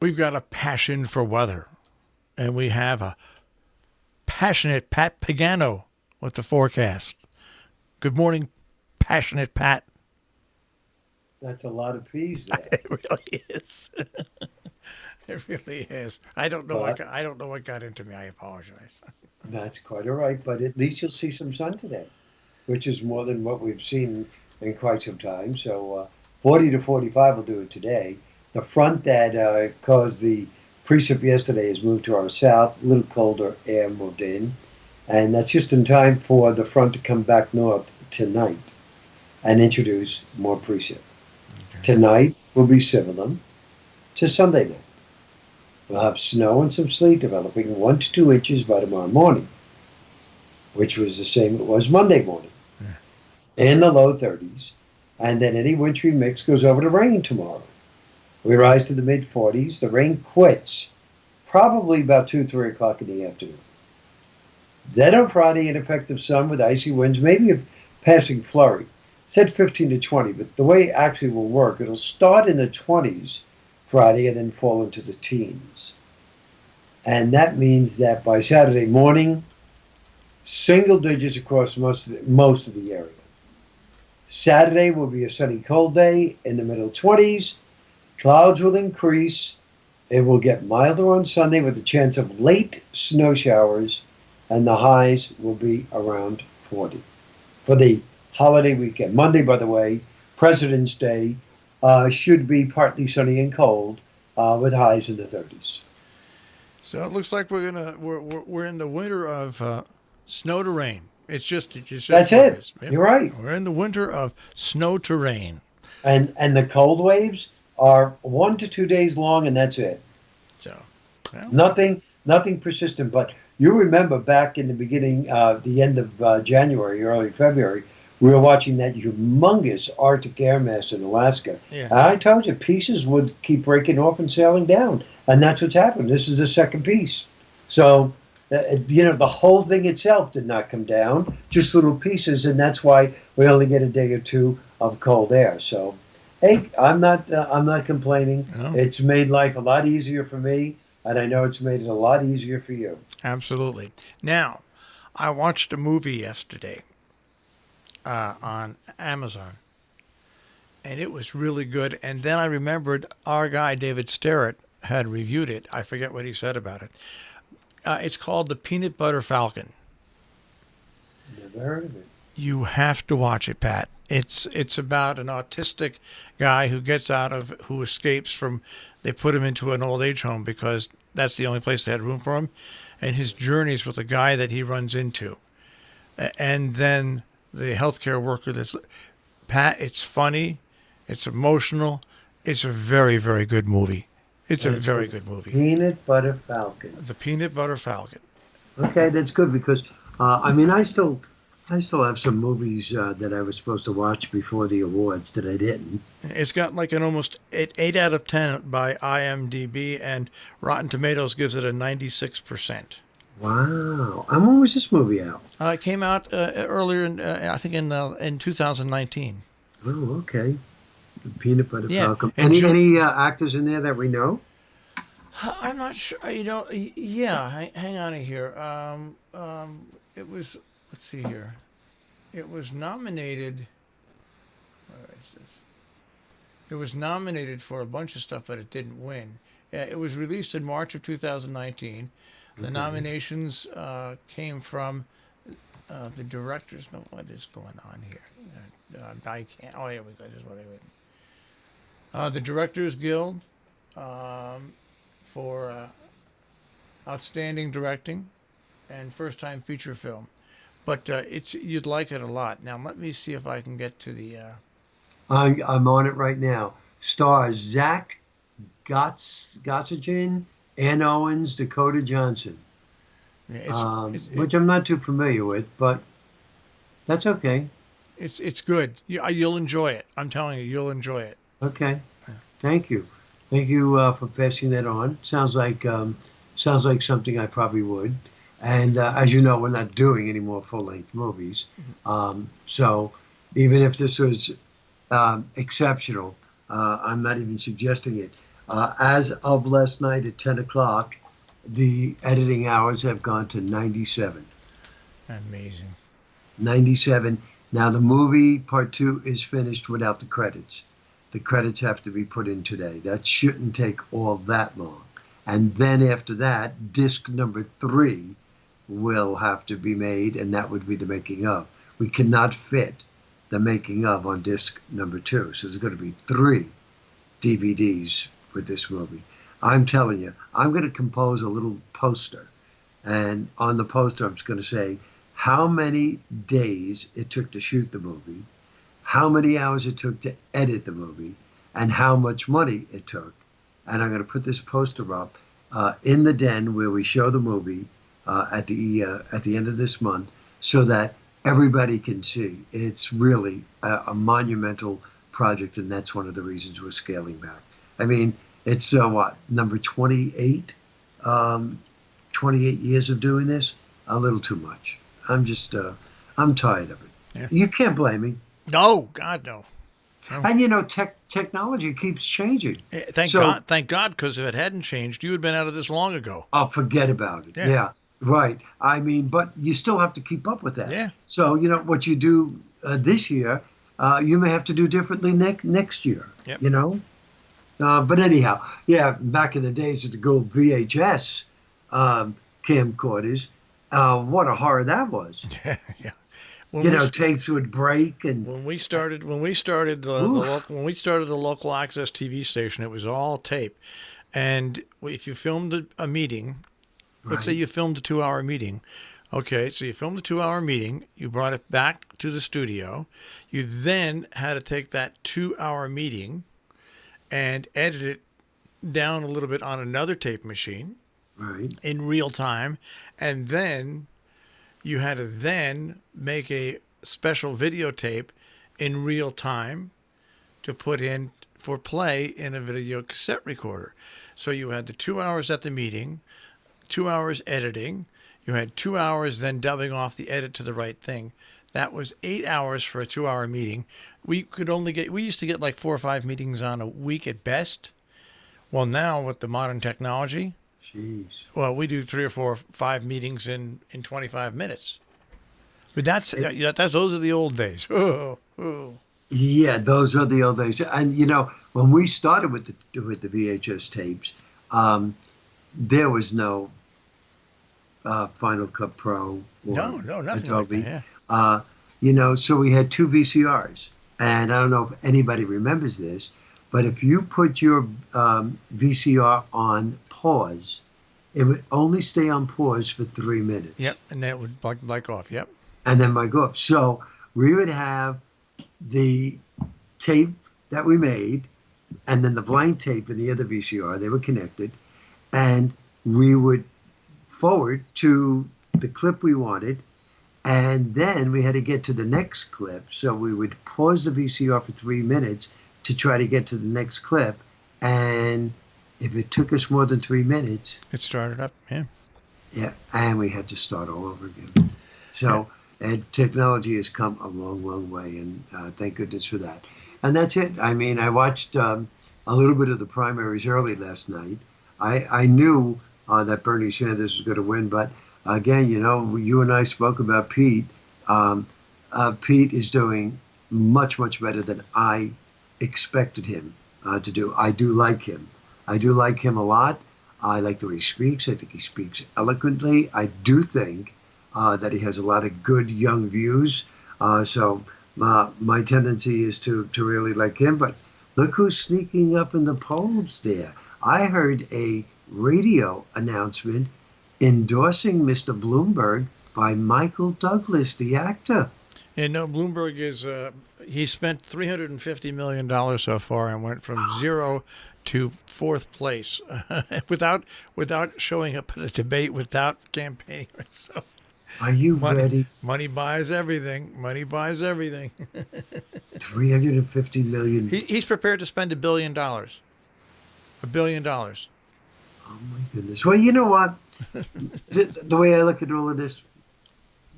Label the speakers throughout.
Speaker 1: We've got a passion for weather, and we have a passionate Pat Pagano with the forecast. Good morning, passionate Pat.
Speaker 2: That's a lot of peas there.
Speaker 1: It really is. It really is. I don't know.
Speaker 2: But
Speaker 1: I don't know what got into me. I apologize.
Speaker 2: that's quite all right. But at least you'll see some sun today, which is more than what we've seen in quite some time. So 40 to 45 will do it today. The front that caused the precip yesterday has moved to our south. A little colder air moved in. And that's just in time for the front to come back north tonight and introduce more precip.
Speaker 1: Okay.
Speaker 2: Tonight will be similar to Sunday night. We'll have snow and some sleet developing 1 to 2 inches by tomorrow morning, which was the same it was Monday morning,
Speaker 1: Yeah.
Speaker 2: in the low 30s. And then any wintry mix goes over to rain tomorrow. We rise to the mid 40s. The rain quits probably about 2, 3 o'clock in the afternoon. Then on Friday, ineffective sun with icy winds, maybe a passing flurry. It said 15 to 20, but the way it actually will work, it'll start in the 20s Friday and then fall into the teens. And that means that by Saturday morning, single digits across most of the area. Saturday will be a sunny, cold day in the middle 20s. Clouds will increase. It will get milder on Sunday with a chance of late snow showers, and the highs will be around 40 for the holiday weekend. Monday, by the way, President's Day, should be partly sunny and cold with highs in the 30s.
Speaker 1: So it looks like we're in the winter of snow to rain. It's just
Speaker 2: That's
Speaker 1: what it
Speaker 2: it.
Speaker 1: is. Yep.
Speaker 2: You're right.
Speaker 1: We're in the winter of snow to rain.
Speaker 2: And the cold waves are 1 to 2 days long, and that's it.
Speaker 1: So, well,
Speaker 2: Nothing persistent. But you remember back in the beginning, the end of January, early February, we were watching that humongous Arctic air mass in Alaska.
Speaker 1: yeah.
Speaker 2: And I told you pieces would keep breaking off and sailing down, and that's what's happened. This is the second piece. So, the whole thing itself did not come down, just little pieces, and that's why we only get a day or two of cold air. So, hey, I'm not complaining.
Speaker 1: No,
Speaker 2: It's made life a lot easier for me, and I know it's made it a lot easier for you.
Speaker 1: absolutely. Now, I watched a movie yesterday on Amazon, and it was really good. And then I remembered our guy David Sterrett had reviewed it. I forget what he said about it. It's called The Peanut Butter Falcon.
Speaker 2: Never heard of it.
Speaker 1: You have to watch it, Pat. It's about an autistic guy who escapes from. They put him into an old age home because that's the only place they had room for him, and his journeys with a guy that he runs into, and then the healthcare worker that's Pat. It's funny, it's emotional, it's a very very good movie. It's a
Speaker 2: And it's
Speaker 1: very
Speaker 2: called
Speaker 1: good movie.
Speaker 2: Peanut Butter Falcon.
Speaker 1: The Peanut Butter Falcon.
Speaker 2: Okay, that's good because I mean I still have some movies that I was supposed to watch before the awards that I didn't.
Speaker 1: It's got like an almost 8 out of 10 by IMDb, and Rotten Tomatoes gives it a 96%.
Speaker 2: Wow. And when was this movie out?
Speaker 1: It came out earlier, I think in 2019.
Speaker 2: Oh, okay. The Peanut Butter
Speaker 1: Yeah,
Speaker 2: Falcon.
Speaker 1: and
Speaker 2: Any actors in there that we know?
Speaker 1: I'm not sure. Yeah. Hang on here. It was. Let's see here. It was nominated. Where is this? It was nominated for a bunch of stuff, but it didn't win. It was released in March of 2019. The
Speaker 2: Okay.
Speaker 1: nominations came from the directors. No, what is going on here? I can't. Oh, here we go. This is what they win. The Directors Guild for outstanding directing and first time feature film. But it's you'd like it a lot. Now let me see if I can get to the.
Speaker 2: I'm on it right now. Stars Zach Gottsagen, Ann Owens, Dakota Johnson,
Speaker 1: Yeah,
Speaker 2: which I'm not too familiar with, but that's okay.
Speaker 1: it's good. You'll enjoy it. I'm telling you, you'll enjoy it.
Speaker 2: Okay. Thank you. Thank you for passing that on. Sounds like something I probably would. And as you know, we're not doing any more full-length movies. So even if this was exceptional, I'm not even suggesting it. As of last night at 10 o'clock, the editing hours have gone to 97.
Speaker 1: Amazing.
Speaker 2: 97. Now, the movie part two is finished without the credits. The credits have to be put in today. That shouldn't take all that long. And then after that, disc number 3 will have to be made, and that would be the making of. We cannot fit the making of on disc number 2. So there's going to be 3 DVDs with this movie. I'm telling you, I'm going to compose a little poster. And on the poster, I'm just going to say how many days it took to shoot the movie, how many hours it took to edit the movie, and how much money it took. And I'm going to put this poster up in the den where we show the movie at the end of this month, so that everybody can see. It's really a monumental project, and that's one of the reasons we're scaling back. I mean, it's number 28, 28 years of doing this. A little too much. I'm tired of it.
Speaker 1: Yeah.
Speaker 2: You can't blame me.
Speaker 1: No, God, no.
Speaker 2: And technology keeps changing.
Speaker 1: Thank God, because if it hadn't changed, you had been out of this long ago.
Speaker 2: Oh, forget about it. Yeah, right. I mean, but you still have to keep up with that.
Speaker 1: Yeah.
Speaker 2: So, what you do this year, you may have to do differently next year.
Speaker 1: Yep.
Speaker 2: But anyhow, back in the days of the gold VHS camcorders, what a horror that was.
Speaker 1: Yeah.
Speaker 2: Tapes would break, and
Speaker 1: when we started the local access TV station, it was all tape. And if you filmed a meeting, let's say you filmed a 2-hour meeting. Okay, so you filmed a 2-hour meeting, you brought it back to the studio. You then had to take that 2-hour meeting and edit it down a little bit on another tape machine,
Speaker 2: right,
Speaker 1: in real time, and then you had to then make a special videotape in real time to put in for play in a video cassette recorder. So you had the 2 hours at the meeting, 2 hours editing. You had 2 hours then dubbing off the edit to the right thing. That was 8 hours for a 2-hour meeting. We used to get like 4 or 5 meetings on a week at best. Well, now with the modern technology,
Speaker 2: jeez.
Speaker 1: Well, we do 3 or 4 or 5 meetings in 25 minutes. But those are the old days. Oh.
Speaker 2: Yeah, those are the old days. And when we started with the VHS tapes, there was no Final Cut Pro or
Speaker 1: No, nothing
Speaker 2: Adobe.
Speaker 1: like that,
Speaker 2: So we had 2 VCRs. And I don't know if anybody remembers this, but if you put your VCR on pause, it would only stay on pause for 3 minutes.
Speaker 1: Yep, and then it would blank off. Yep.
Speaker 2: And then might go up. So we would have the tape that we made, and then the blank tape in the other VCR. They were connected, and we would forward to the clip we wanted, and then we had to get to the next clip. So we would pause the VCR for 3 minutes to try to get to the next clip, and if it took us more than 3 minutes,
Speaker 1: it started up.
Speaker 2: Yeah, and we had to start all over again. So. And technology has come a long, long way, and thank goodness for that. And that's it. I mean, I watched a little bit of the primaries early last night. I knew that Bernie Sanders was going to win, but again, you and I spoke about Pete. Pete is doing much, much better than I expected him to do. I do like him. I do like him a lot. I like the way he speaks. I think he speaks eloquently. I do think that he has a lot of good young views. So my tendency is to really like him. But look who's sneaking up in the polls there. I heard a radio announcement endorsing Mr. Bloomberg by Michael Douglas, the actor.
Speaker 1: And no, Bloomberg is he spent $350 million so far and went from 0 to 4th place without showing up at a debate, without campaigning. So.
Speaker 2: Are you ready?
Speaker 1: Money buys everything. Money buys everything.
Speaker 2: $350 million.
Speaker 1: He's prepared to spend $1 billion. $1 billion.
Speaker 2: Oh my goodness. Well, you know what? The way I look at all of this,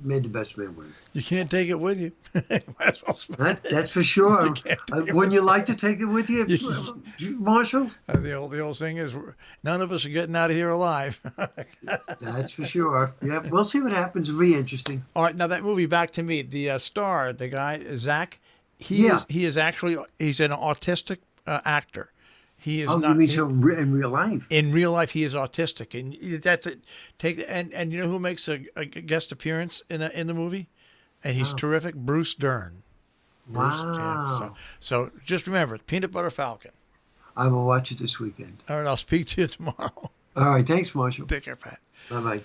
Speaker 2: May the best man win.
Speaker 1: You can't take it with you. Might as well spend it.
Speaker 2: That's for sure.
Speaker 1: You can't take it
Speaker 2: Wouldn't you like to take it with you,
Speaker 1: You-
Speaker 2: Marshall?
Speaker 1: The old saying is, none of us are getting out of here alive.
Speaker 2: That's for sure. Yeah, we'll see what happens. It'll be interesting.
Speaker 1: All right, now that movie, back to me. The star, the guy Zach, he's an autistic actor. He is
Speaker 2: Oh,
Speaker 1: not.
Speaker 2: you mean so in real life?
Speaker 1: In real life, he is autistic, and that's it. And you know who makes a guest appearance in the movie, and he's terrific. Bruce Dern. Bruce,
Speaker 2: Wow.
Speaker 1: yeah, so just remember, Peanut Butter Falcon.
Speaker 2: I will watch it this weekend.
Speaker 1: All right, I'll speak to you tomorrow.
Speaker 2: All right. Thanks, Marshall.
Speaker 1: Take care, Pat.
Speaker 2: Bye-bye.